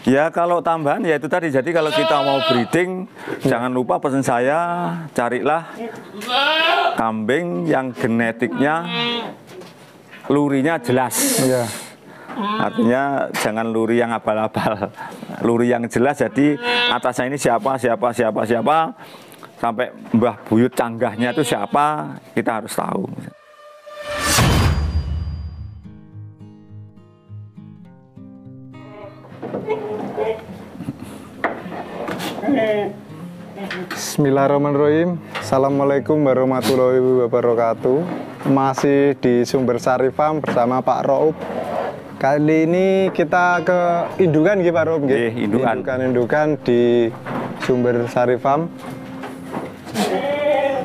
Ya kalau tambahan ya itu tadi. Jadi kalau kita mau breeding, jangan lupa pesan saya, carilah kambing yang genetiknya lurinya jelas. Iya. Artinya jangan luri yang abal-abal, luri yang jelas. Jadi atasnya ini siapa, sampai Mbah Buyut canggahnya itu siapa, kita harus tahu. Bismillahirrahmanirrahim. Assalamualaikum warahmatullahi wabarakatuh. Masih di Sumber Sari Farm bersama Pak Roub. Kali ini kita ke indukan gitu Pak Roub. Indukan di Sumber Sari Farm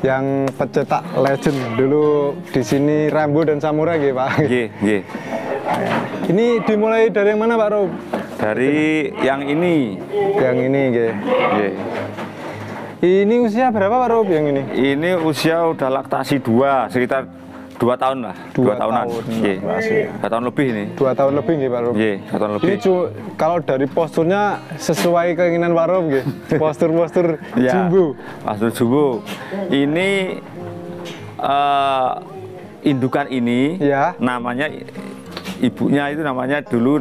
yang pencetak legend dulu di sini Rambo dan Samurai gitu Pak. Ini dimulai dari yang mana Pak Roub? Dari yang ini. Yang ini gitu. Ini usia berapa Pak Roub yang ini? Ini usia udah laktasi 2, sekitar 2 tahun lah. 2 tahunan. 2 tahun lebih ini. 2 tahun lebih nih Pak Roub. 2 tahun lebih. Ini kalau dari posturnya sesuai keinginan Pak Roub gitu. Postur jumbo. Postur jumbo. Ini indukan ini namanya ibunya itu namanya dulu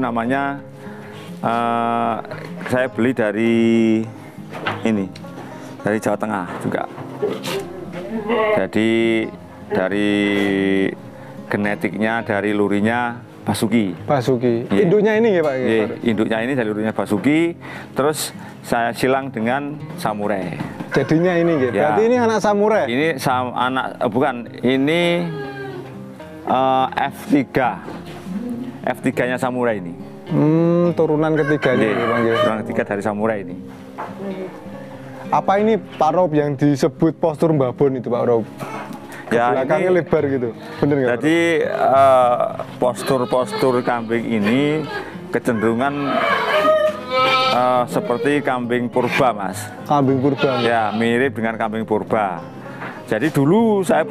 saya beli dari ini. Dari Jawa Tengah juga. Jadi dari genetiknya, dari lurinya Basuki. Induknya ini ya Pak? Induknya ini dari lurinya Basuki. Terus saya silang dengan Samurai. Jadinya ini gitu. Berarti ini anak Samurai? Ini bukan. Ini F3. F3-nya Samurai ini. Turunan ketiganya. Turunan ketiga dari Samurai ini. Apa ini Pak Roub yang disebut postur babon itu Pak Roub? Ya, belakangnya ini, lebar gitu, bener nggak? Jadi postur kambing ini kecenderungan seperti kambing purba Mas. Kambing purba? Ya, mirip dengan kambing purba. Jadi dulu saya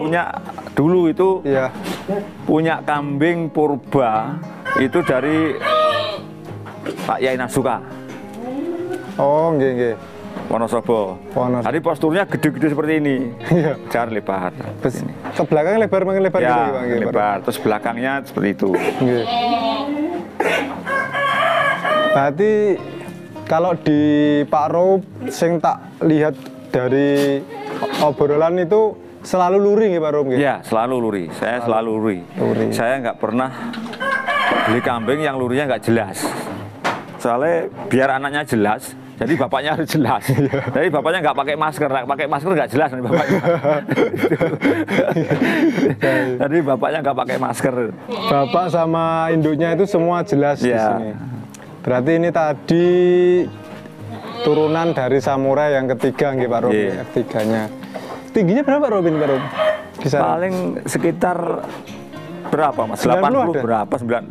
punya kambing purba itu dari Pak Yai Nasuka. Oh, nggih. Wonosobo. Jadi posturnya gede-gede seperti ini. Jar lebar. Ke belakang lebar makin lebar ya, gitu lebar. Terus belakangnya seperti itu. Berarti kalau di Pak Roub sing tak lihat dari obrolan itu selalu luri nggih Pak Roub? Iya, selalu luri. Saya selalu luri. Saya nggak pernah beli kambing yang lurinya nggak jelas. Soalnya biar anaknya jelas, jadi bapaknya harus jelas. Jadi bapaknya nggak pakai masker nggak jelas nih bapaknya. Jadi bapaknya nggak pakai masker. Bapak sama induknya itu semua jelas di sini. Berarti ini tadi turunan dari Samurai yang ketiga nggih Pak Roub, F3-nya. Tingginya berapa Pak Roub ini Pak Roub? Paling sekitar berapa Mas? 80 berapa? 9.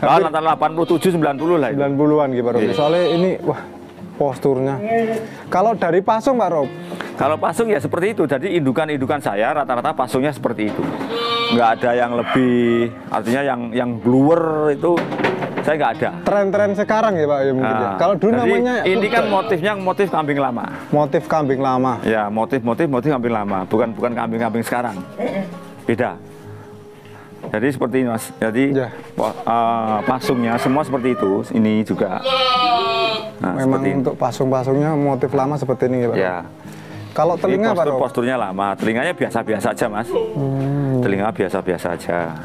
Antara 87 90 lah. 90-an gitu Pak Roub. Soalnya ini posturnya. Kalau dari pasung Pak Roub? Kalau pasung ya seperti itu. Jadi indukan saya rata-rata pasungnya seperti itu. Nggak ada yang lebih, artinya yang bluer itu saya nggak ada. Tren-tren sekarang ya Pak ya mungkin ya. Kalau dulu namanya ini kan motifnya motif kambing lama. Motif kambing lama. Ya, motif kambing lama, bukan kambing-kambing sekarang. Beda. Jadi seperti ini Mas. Jadi pasungnya semua seperti itu. Ini juga. Nah, memang untuk pasung-pasungnya motif lama seperti ini ya Pak? Ya. Kalau telinga Pak Roub? Posturnya lama, telinganya biasa-biasa aja Mas. Telinga biasa-biasa aja.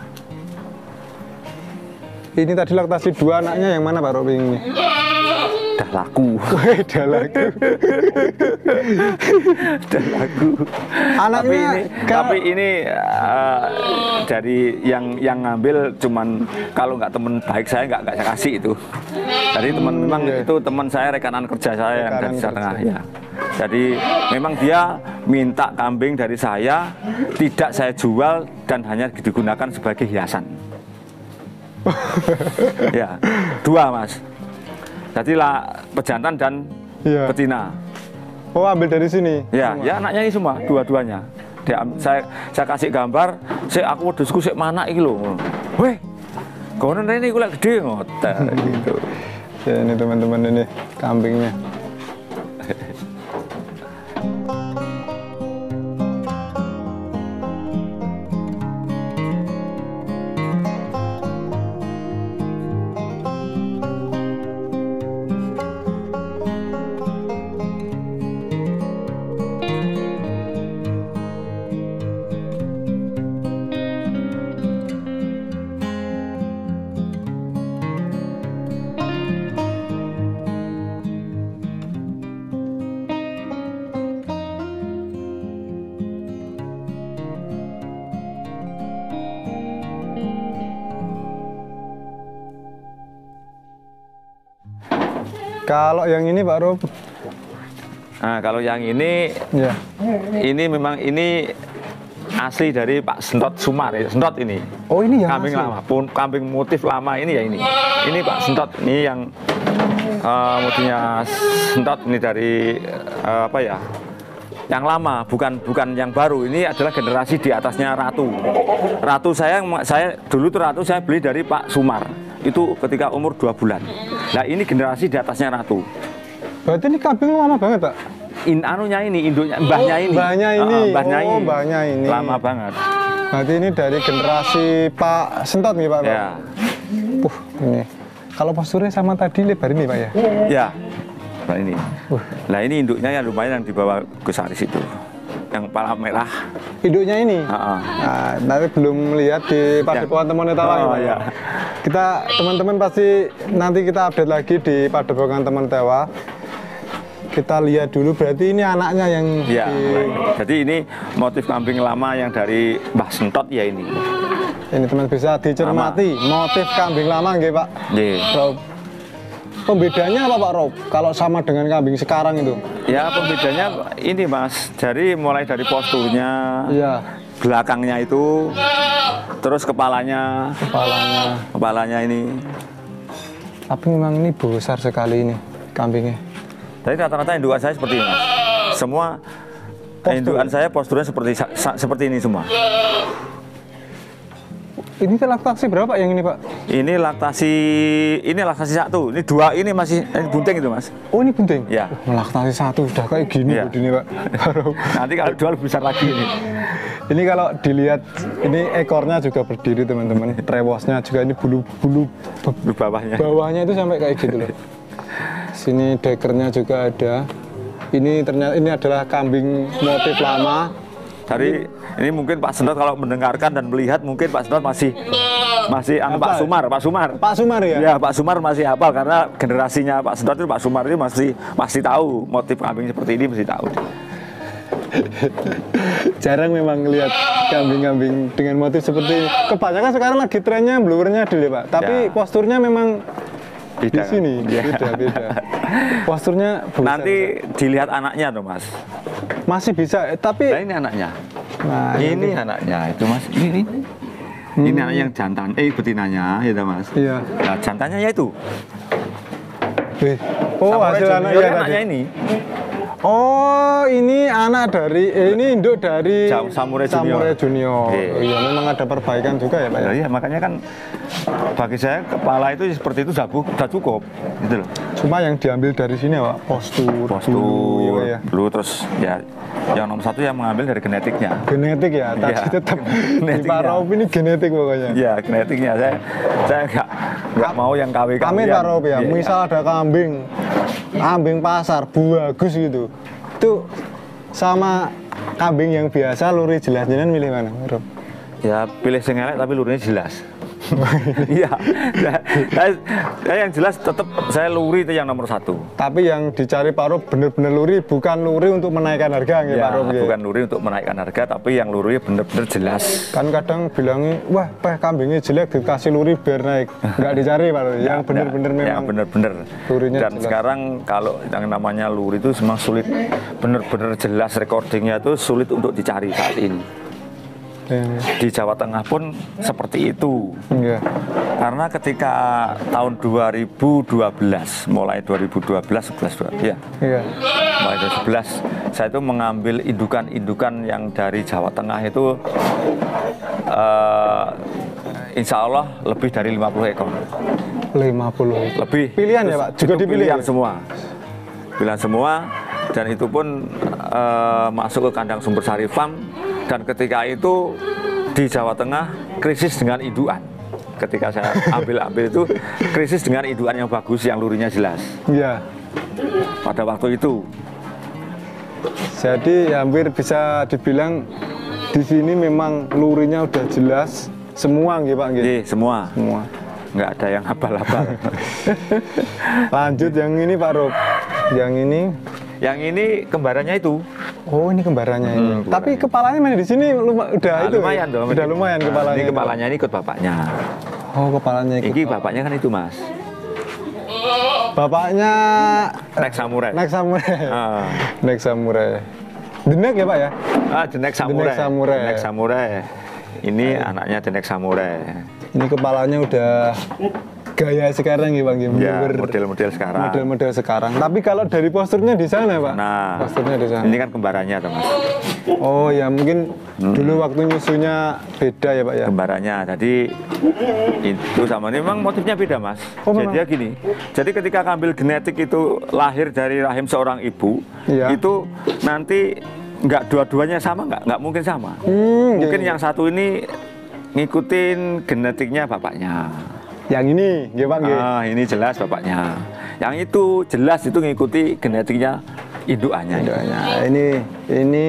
Ini tadi laktasi 2 anaknya yang mana Pak Roub ini? Udah laku. Udah laku. Anaknya tapi ini dari yang ngambil cuman kalau nggak temen baik saya nggak saya kasih itu. Jadi memang itu teman saya, rekanan kerja saya yang dari Jawa Tengah ya. Jadi memang dia minta kambing dari saya, tidak saya jual dan hanya digunakan sebagai hiasan. Ya, 2 Mas. Jadi pejantan dan betina. Oh, ambil dari sini? Ya, ya anaknya ini semua, dua-duanya. Saya kasih gambar, aku wedhusku sik mana iki lho. Weh, kono rene iku lek gede ngoten gitu. Ya ini teman-teman, ini kambingnya. Kalau yang ini Pak Rob? Nah, kalau yang ini, ya, ini memang ini asli dari Pak Sentot Sumar, ya. Sentot ini. Oh, ini yang kambing asli? Lama, kambing motif lama ini ya ini. Ini Pak Sentot, ini yang motifnya Sentot ini dari apa ya? Yang lama, bukan yang baru. Ini adalah generasi di atasnya Ratu. Ratu saya dulu tuh Ratu saya beli dari Pak Sumar. Itu ketika umur 2 bulan. Nah ini generasi di atasnya Ratu. Berarti ini kambing lama banget, Pak? Anunya ini, induknya, mbahnya ini. Mbahnya ini. Mbahnya ini. Lama banget. Berarti ini dari generasi Pak Sentot nih, Pak? Ya. Ini. Kalau posturnya sama tadi lebar ini, Pak ya? Ya. Nah ini. Nah ini induknya yang lumayan yang dibawa Gus Aris itu. Yang kepala merah. Induknya ini? Nah, nanti belum lihat di Padepokan Temon Tewa. Ya. Kita teman-teman pasti nanti kita update lagi di Padepokan Temon Tewa. Kita lihat dulu, berarti ini anaknya yang ya, jadi ini motif kambing lama yang dari Mbah Sentot ya ini. Ini teman bisa dicermati motif kambing lama nggih, Pak? Nggih. Pembedanya apa Pak Rob? Kalau sama dengan kambing sekarang itu? Ya pembedanya ini Mas, jadi mulai dari posturnya, ya, belakangnya itu, terus kepalanya ini. Tapi memang ini besar sekali ini kambingnya. Jadi rata-rata indukan saya seperti ini Mas. Semua indukan saya posturnya seperti ini semua. Ini laktasi berapa yang ini Pak? Ini laktasi 1, ini 2, ini masih bunting itu Mas. Oh ini bunting? Ya. Laktasi 1 sudah kayak gini ya. Ini Pak. Nanti kalau 2 lebih besar lagi ini. Ini kalau dilihat, ini ekornya juga berdiri teman-teman. Trewosnya juga, ini bulu bawahnya itu sampai kayak gitu loh. Sini dekernya juga ada. Ini ternyata ini adalah kambing motif lama. Dari ini mungkin Pak Sentot kalau mendengarkan dan melihat mungkin Pak Sentot masih Pak Sumar ya? Ya Pak Sumar masih hafal karena generasinya Pak Sentot itu Pak Sumar itu masih tahu motif kambing seperti ini, masih tahu. Jarang memang lihat kambing-kambing dengan motif seperti ini. Kebanyakan sekarang lagi trennya blowernya dulu Pak, tapi ya, posturnya memang beda, di sini beda. Posturnya nanti dilihat anaknya tuh Mas. Masih bisa, tapi nah, ini anaknya. Nah, ini anaknya itu Mas. Ini anak yang jantan, betinanya ya Mas. Iya. Nah, jantannya ya itu. Oh, hasil anaknya ini. Oh, ini anak dari ini induk dari Samurai Junior. Iya, memang ada perbaikan juga ya, Pak. Iya, makanya kan bagi saya kepala itu seperti itu sudah cukup, gitu loh. Cuma yang diambil dari sini, Pak, postur, dulu terus ya yang nomor 1 yang mengambil dari genetiknya. Genetik ya, tapi tetap di Pak Rob ini genetik pokoknya. Iya, genetiknya saya nggak mau yang KW. Kami Pak Rob ya, misal ada kambing pasar bagus gitu, itu sama kambing yang biasa luri jelas, jenengan milih mana, Rob? Ya pilih sing elek tapi lurinya jelas. Iya, saya yang jelas tetap saya luri itu yang nomor 1. Tapi yang dicari Pak Rob bener-bener luri, bukan luri untuk menaikkan harga ya, Pak Rob. Bukan luri untuk menaikkan harga, tapi yang luri bener-bener jelas. Kan kadang bilangnya, wah kambingnya jelek dikasih luri biar naik. Nggak dicari Pak Rob, yang bener-bener memang. Yang bener-bener. Lurinya dan jelas. Sekarang kalau yang namanya luri itu memang sulit, bener-bener jelas recordingnya itu sulit untuk dicari saat ini. Di Jawa Tengah pun seperti itu. Karena ketika tahun 2012, mulai 2012, 11 ya. Mulai 2011 saya itu mengambil indukan-indukan yang dari Jawa Tengah itu insya Allah lebih dari 50 ekor. 50 lebih. Pilihan ya Pak? Juga dipilih pilihan semua. Pilihan semua, dan itu pun masuk ke kandang Sumbersari Farm, dan ketika itu di Jawa Tengah krisis dengan indukan. Ketika saya ambil itu krisis dengan indukan yang bagus, yang lurinya jelas. Iya. Pada waktu itu. Jadi hampir bisa dibilang di sini memang lurinya udah jelas semua nggih Pak nggih. Semua. Nggak ada yang abal-abal. Lanjut yang ini Pak Rob. Yang ini kembarannya itu. Oh, ini kembarannya ini. Tapi kepalanya masih di sini udah itu. Lumayan dong. Udah lumayan kepalanya. Ini kepalanya ini ikut bapaknya. Oh, kepalanya ikut. Ini bapaknya kan itu, Mas. Bapaknya Next Samurai. Next Samurai. The Next ya Pak ya? The Next Samurai. Ini anaknya The Next Samurai. Ini kepalanya udah gaya sekarang ya Bang. Ya, model-model sekarang. Model-model sekarang. Tapi kalau dari posturnya di sana Pak? Nah, posturnya di sana. Ini kan kembarannya Mas. Oh ya, mungkin dulu waktu nyusunya beda ya Pak ya? Kembarannya, jadi itu sama. Ini memang motifnya beda Mas. Jadi ya gini, jadi ketika ngambil genetik itu lahir dari rahim seorang ibu, itu nanti nggak dua-duanya sama, nggak mungkin sama. Mungkin yang satu ini ngikutin genetiknya bapaknya. Yang ini, ya Pak? Ini jelas bapaknya. Yang itu jelas itu ngikuti genetiknya indukannya. Ini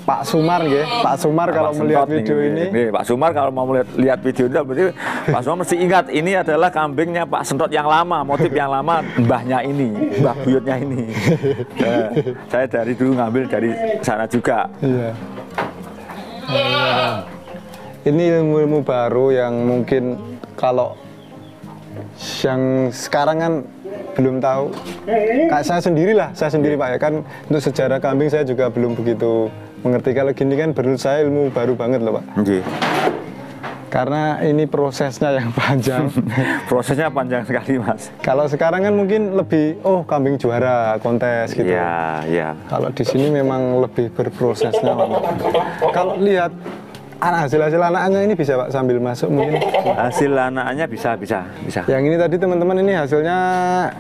Pak Sumar, ya. Pak Sumar kalau melihat video ini. Pak Sumar kalau mau lihat video ini, berarti Pak Sumar mesti ingat ini adalah kambingnya Pak Sentot yang lama, motif yang lama, mbahnya ini, mbah buyutnya ini. Saya dari dulu ngambil dari sana juga. Iya. Ini ilmu-ilmu baru yang mungkin kalau yang sekarang kan belum tahu. Kayak saya sendiri Pak ya kan, untuk sejarah kambing saya juga belum begitu mengerti. Kalau gini kan menurut saya ilmu baru banget loh Pak. Karena ini prosesnya yang panjang. Prosesnya panjang sekali Mas. Kalau sekarang kan mungkin lebih kambing juara kontes gitu. Iya. Kalau di sini memang lebih berprosesnya. Kalau lihat hasil anaknya ini bisa Pak sambil masuk mungkin. Hasil anaknya bisa. Yang ini tadi teman-teman ini hasilnya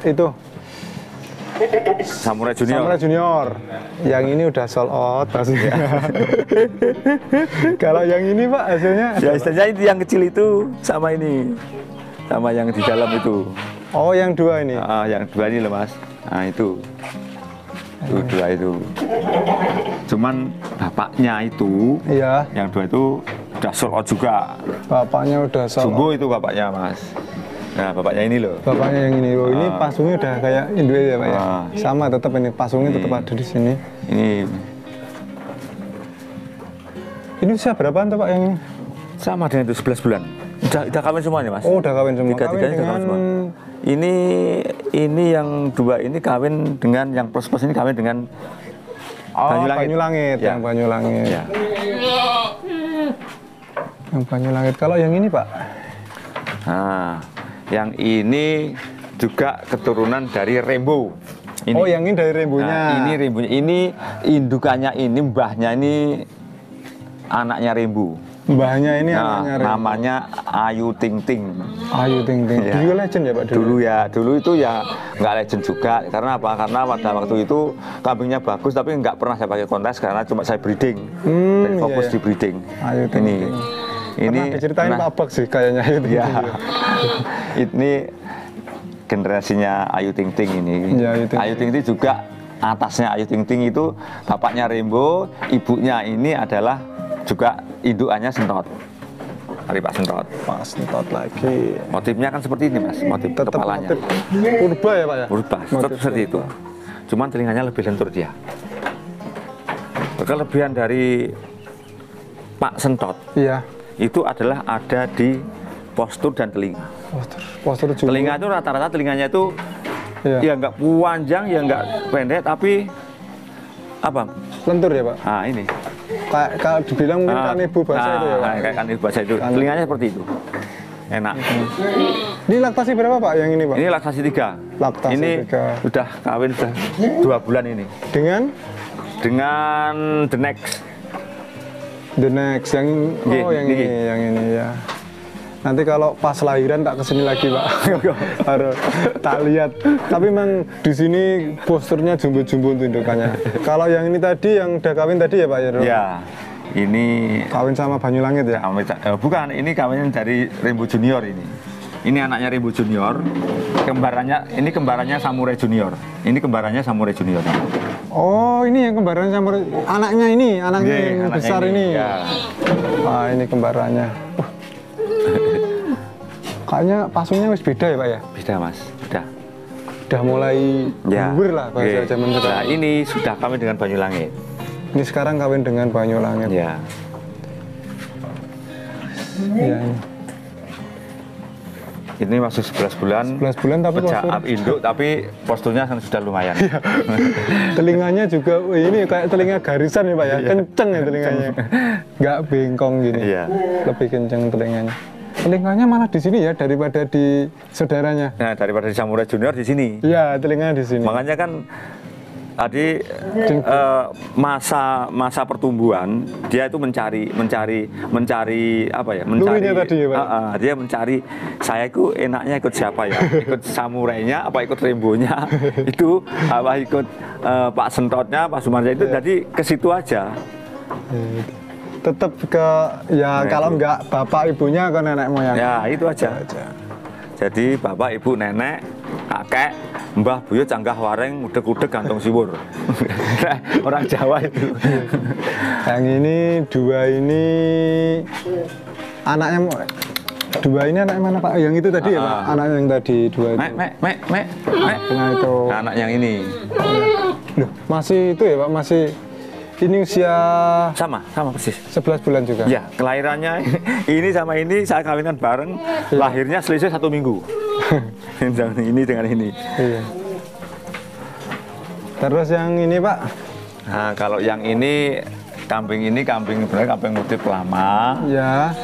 itu Samurai Junior. Yang ini udah sold out hasilnya. Kalau yang ini Pak hasilnya? Ya istilahnya itu yang kecil itu sama ini, sama yang di dalam itu. Oh yang dua ini? Yang dua ini loh Mas. Nah itu dua itu. Cuman bapaknya itu, yang dua itu udah sold out juga. Bapaknya udah sold out. Sungguh itu bapaknya Mas. Nah bapaknya ini loh. Bapaknya yang ini loh. Ini pasungnya udah kayak Indo ya Pak ya. Sama tetap ini pasungnya tetap ada di sini. Ini usia berapaan tuh Pak yang ini? Sama dengan itu 11 bulan. Udah kawin semuanya Mas. Oh udah kawin semua. Tiga-tiganya udah kawin semua. Ini yang dua ini kawin dengan yang plus ini kawin dengan Banyu Langit. Yang Banyu Langit. Ya. Yang Banyu Langit. Kalau yang ini Pak? Nah, yang ini juga keturunan dari Rainbow. Ini. Oh, yang ini dari Rainbow-nya. Nah, ini Rainbow-nya. Ini indukannya ini, mbahnya ini anaknya Rainbow. Mbahnya ini anaknya Rainbow. Namanya Ayu Ting Ting. Ayu Ting Ting. Ya. Dulu legend ya Pak? Dulu itu ya nggak legend juga. Karena apa? Karena pada waktu itu kambingnya bagus, tapi nggak pernah saya pakai kontes karena cuma saya breeding. Dan fokus di breeding. Ayu Ting Ting. Ini diceritain Pak Bak sih kayaknya Ayu Ting Ting. Ini generasinya Ayu Ting Ting ini. Ayu Ting Ting juga atasnya Ayu Ting Ting itu bapaknya Rainbow, ibunya ini adalah juga indukannya Sentot. Dari Pak Sentot. Pak Sentot lagi. Motifnya kan seperti ini Mas, motif tetap kepalanya. Motif purba ya Pak ya? Purba, tetap seperti itu. Cuman telinganya lebih lentur dia. Kelebihan dari Pak Sentot. Iya. Itu adalah ada di postur dan telinga. Postur juga. Telinga itu rata-rata telinganya itu ya nggak panjang, ya nggak pendek, tapi apa? Lentur ya Pak? Nah ini. Kayak kalau dibilang mungkin kanibu bahasa itu ya Pak? Kayak kanibu bahasa itu. Telinganya seperti itu. Enak. Ini laktasi berapa Pak yang ini Pak? Ini laktasi 3. Laktasi ini 3. Udah kawin sudah 2 bulan ini. Dengan The Next. The Next yang yang ini ya. Nanti kalau pas lahiran tak kesini lagi Pak. Baru tak lihat. Tapi memang di sini posturnya jumbo-jumbo indukannya. Kalau yang ini tadi yang udah kawin tadi ya Pak ya? Ya, ini kawin sama Banyulangit ya? Bukan, ini kawin dari Rembo Junior ini. Ini anaknya Rembo Junior. Ini kembarannya Samurai Junior. Ini kembarannya Samurai Junior. Oh, ini yang kembarannya Samurai. Anaknya yang anaknya besar ini. Ya. Wah, ini kembarannya. Kayaknya pasungnya wis beda ya Pak ya? Beda Mas, beda. Udah mulai gugur lah bahasa zaman sekarang. Nah, ini sudah kawin dengan Banyulangit. Ini sekarang kawin dengan Banyulangit. Ya. Iya. Ini masih 11 bulan. 11 bulan tapi postur induk, tapi posturnya sudah lumayan. Telinganya juga ini kayak telinga garisan ya Pak ya. Kenceng ya telinganya. Nggak bengkong gini. Iya. Lebih kenceng telinganya. Telinganya malah di sini ya daripada di saudaranya. Nah, daripada di Samurai Junior di sini. Iya, telinganya di sini. Makanya kan tadi masa pertumbuhan dia itu mencari apa ya? Mencari tadi ya, Pak? Dia mencari saya itu enaknya ikut siapa ya? Ikut samurainya apa ikut rembonya? Itu apa ikut Pak Sentotnya, Pak Sumarja itu jadi ke situ aja. Tetap ke ya kalau enggak bapak ibunya ke nenek moyang. Ya, itu aja. Jadi bapak, ibu, nenek, kakek, mbah, buyut, canggah, wareng, udek-udek, gantung siwur. Orang Jawa itu. Yang ini dua ini anaknya mana Pak? Yang itu tadi ya Pak? Anak yang tadi dua itu. Mek. Nah itu. Anak yang ini. Loh, masih itu ya Pak? Masih ini usia sama persis 11 bulan juga. Ya, kelahirannya ini sama ini saya kawinkan bareng, lahirnya selisih 1 minggu. Ini dengan ini. Iya. Terus yang ini Pak? Nah, kalau yang ini kambing sebenarnya kambing motif lama. Ya.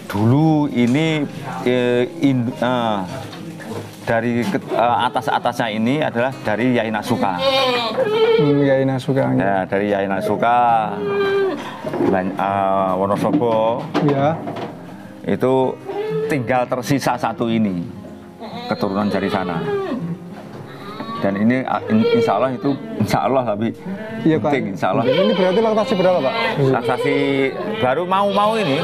Dulu ini dari atasnya ini adalah dari Yai Nasuka. Yai Nasuka. Ya, dari Yai Nasuka Wonosobo. Ya. Itu tinggal tersisa satu ini keturunan dari sana. Dan ini insya Allah tapi iya, penting insya Allah. Ini berarti laktasi berapa Pak? Laktasi baru mau ini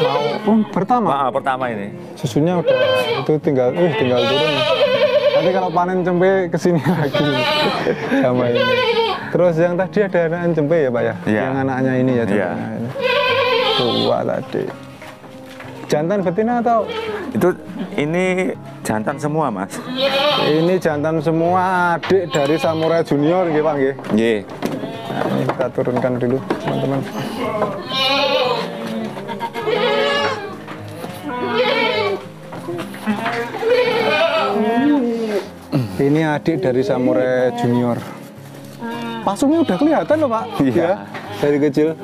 pertama ini. Susunya udah itu tinggal turun. Nanti kalau panen cempe kesini lagi sama ini. Terus yang tadi ada anak cempe ya Pak ya? Ya. Yang anaknya ini ya cempenya ini. Tua tadi. Jantan betina atau? Ini jantan semua Mas. Ini jantan semua adik dari Samurai Junior gitu Pak nggih. Nggih. Nah, ini kita turunkan dulu teman-teman. Ini adik dari Samurai Junior. Pasungnya udah kelihatan loh Pak. Iya. Ya, dari kecil.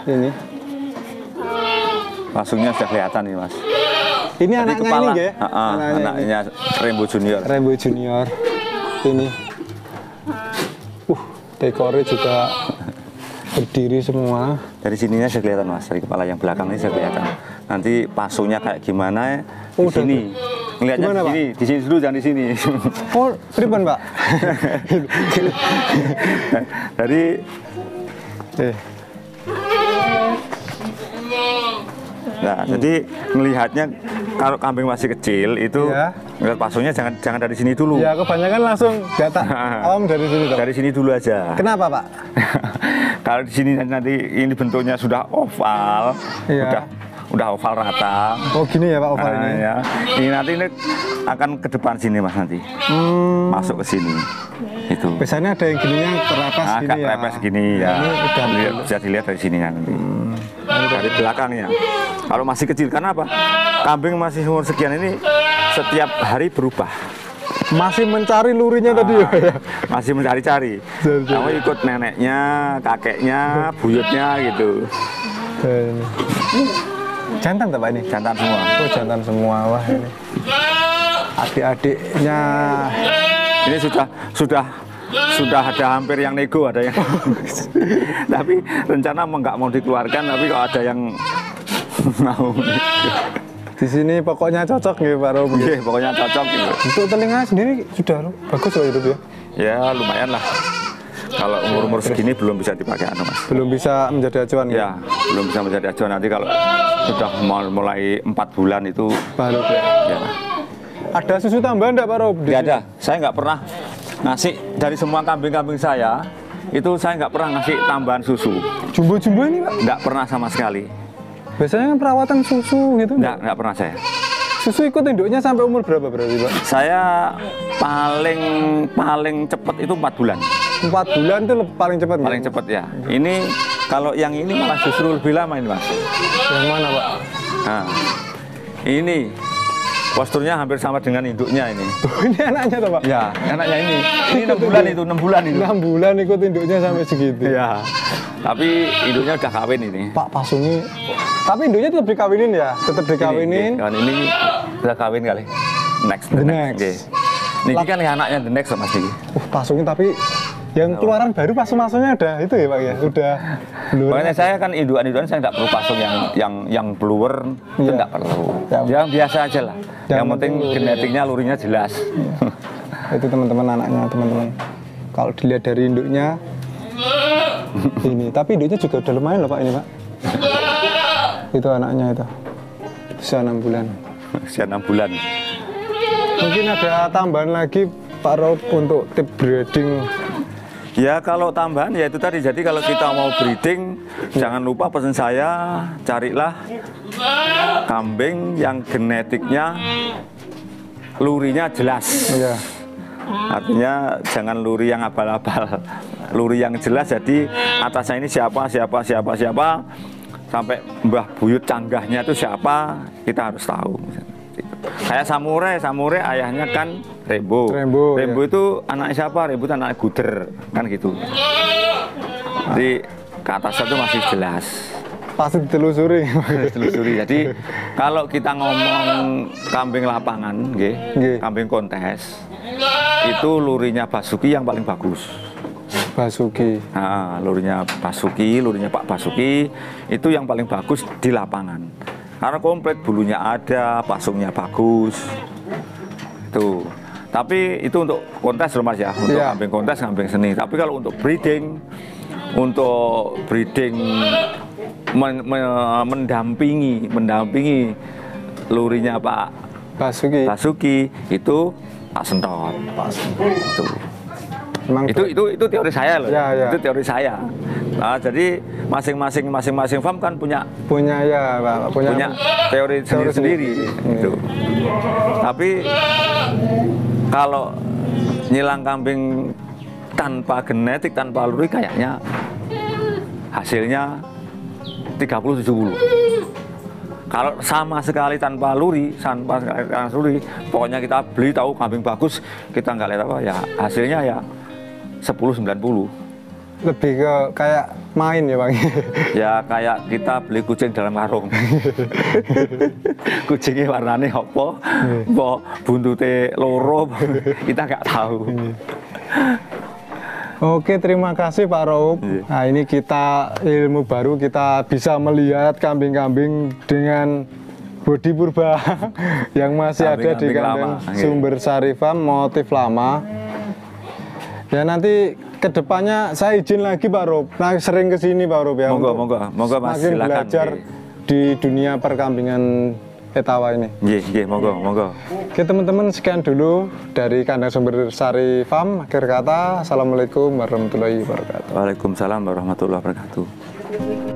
Ini. Pasungnya sudah kelihatan nih Mas. Ini tadi anaknya kepala, ini ya? Anaknya Rembo Junior. Rembo Junior. Ini. Dekornya juga berdiri semua. Dari sininya sudah kelihatan Mas. Dari kepala yang belakang ini sudah kelihatan. Nanti pasungnya kayak gimana di sini. Ngelihatnya di sini dulu, jangan di sini. Oh, pripun Pak? Dari Nah, jadi melihatnya kalau kambing masih kecil itu ngelihat pasungnya jangan dari sini dulu. Ya, kebanyakan langsung data awam dari sini. Dari sini dulu aja. Kenapa Pak? Kalau di sini nanti ini bentuknya sudah oval, udah oval rata. Oh gini ya Pak oval ini. Ya. Ini nanti ini akan ke depan sini Mas nanti. Masuk ke sini. Itu. Biasanya ada yang gininya terapes gini ya. Terapes gini ya. Bisa dilihat dari sini nanti. Dari belakangnya. Kalau masih kecil, karena apa? Kambing masih umur sekian ini setiap hari berubah. Masih mencari lurinya tadi ya? Masih mencari-cari. Kamu ikut neneknya, kakeknya, buyutnya gitu. Jantan tak Pak ini? Jantan semua. Oh jantan semua, wah ini. Adik-adiknya. Ini sudah ada hampir yang nego, ada yang tapi rencana nggak mau dikeluarkan, tapi kalau ada yang mau Di sini pokoknya cocok ya Pak Rob. Iya, pokoknya cocok gitu. Untuk telinga sendiri sudah bagus loh hidup ya? Ya lumayan lah. Kalau umur-umur segini belum bisa dipakai anu Mas. Belum bisa menjadi acuan ya? Belum bisa menjadi acuan. Nanti kalau sudah mulai 4 bulan itu baru ya. Ada susu tambahan enggak Pak Rob? Nggak ada. Saya nggak pernah ngasih dari semua kambing-kambing saya. Itu saya nggak pernah ngasih tambahan susu. Jumbo-jumbo ini Pak? Nggak pernah sama sekali. Biasanya kan perawatan susu gitu? Nggak pernah saya. Susu ikut induknya sampai umur berapa berarti Pak? Saya paling cepat itu 4 bulan. 4 bulan itu paling cepat? Paling cepat ya. Ini kalau yang ini malah justru lebih lama ini Mas. Yang mana Pak? Nah, ini posturnya hampir sama dengan induknya ini. Ini anaknya toh Pak? Ya, anaknya ini. Ini 6 bulan itu, 6 bulan itu. 6 bulan ikut induknya sampai segitu. Ya. Tapi induknya udah kawin ini. Pak Pasungi. Tapi induknya tetap dikawinin ya? Tetap dikawinin. Ini udah kawin kali. Next. The next. Okay. Ini kan anaknya the next Mas Diki. Pasungi tapi yang keluaran baru pasung-pasungnya ada itu ya Pak ya? Udah bluer. Makanya saya kan indukan saya nggak perlu pasung yang bluer itu nggak perlu. Yang biasa aja lah. Yang penting genetiknya lurinya jelas. Itu teman-teman anaknya teman-teman. Kalau dilihat dari induknya ini, tapi induknya juga udah lumayan loh Pak ini Pak. Itu anaknya itu. Usia 6 bulan. Usia 6 bulan. Mungkin ada tambahan lagi Pak Rob untuk tip breeding. Ya kalau tambahan ya itu tadi, jadi kalau kita mau breeding jangan lupa pesan saya, carilah kambing yang genetiknya lurinya jelas. Ya. Artinya jangan luri yang abal-abal, luri yang jelas, jadi atasnya ini siapa sampai mbah buyut canggahnya itu siapa kita harus tahu. Kayak samurai ayahnya kan Rembo ya. Itu anak siapa? Rembo itu anak Guder kan gitu. Jadi ke atasnya itu masih jelas. Pasti ditelusuri. Jadi kalau kita ngomong kambing lapangan, kambing kontes, itu lurinya Basuki yang paling bagus. Basuki. Nah, lurinya Pak Basuki itu yang paling bagus di lapangan. Karena komplit, bulunya ada, pasungnya bagus. Itu. Tapi itu untuk kontes loh Mas ya, untuk kambing kontes, kambing seni. Tapi kalau untuk breeding mendampingi lurinya Pak Basuki itu Pak Sentot. Itu. Itu teori saya loh. Itu teori saya. Nah, jadi masing-masing farm kan punya teori sendiri. Gitu. Tapi kalau nyilang kambing tanpa genetik, tanpa luri, kayaknya hasilnya 30-70. Kalau sama sekali tanpa luri, pokoknya kita beli tahu kambing bagus, kita nggak lihat apa ya, hasilnya ya 10-90. Lebih ke kayak main ya Bang? Ya kayak kita beli kucing dalam karung. Kucingnya warnanya apa, buntute loro, kita nggak tahu. Oke, terima kasih Pak Rob. Nah ini kita ilmu baru, kita bisa melihat kambing-kambing dengan bodi purba yang masih ada di kandang Sumber Sari Farm, motif lama. Ya nanti kedepannya saya izin lagi Pak Rob, nah sering kesini Pak Rob ya. Monggo Mas, semakin silakan belajar di dunia perkambingan Etawa ini. Iya, monggo. Oke teman-teman, sekian dulu dari kandang Sumber Sari Farm. Akhir kata, assalamualaikum warahmatullahi wabarakatuh. Waalaikumsalam warahmatullahi wabarakatuh.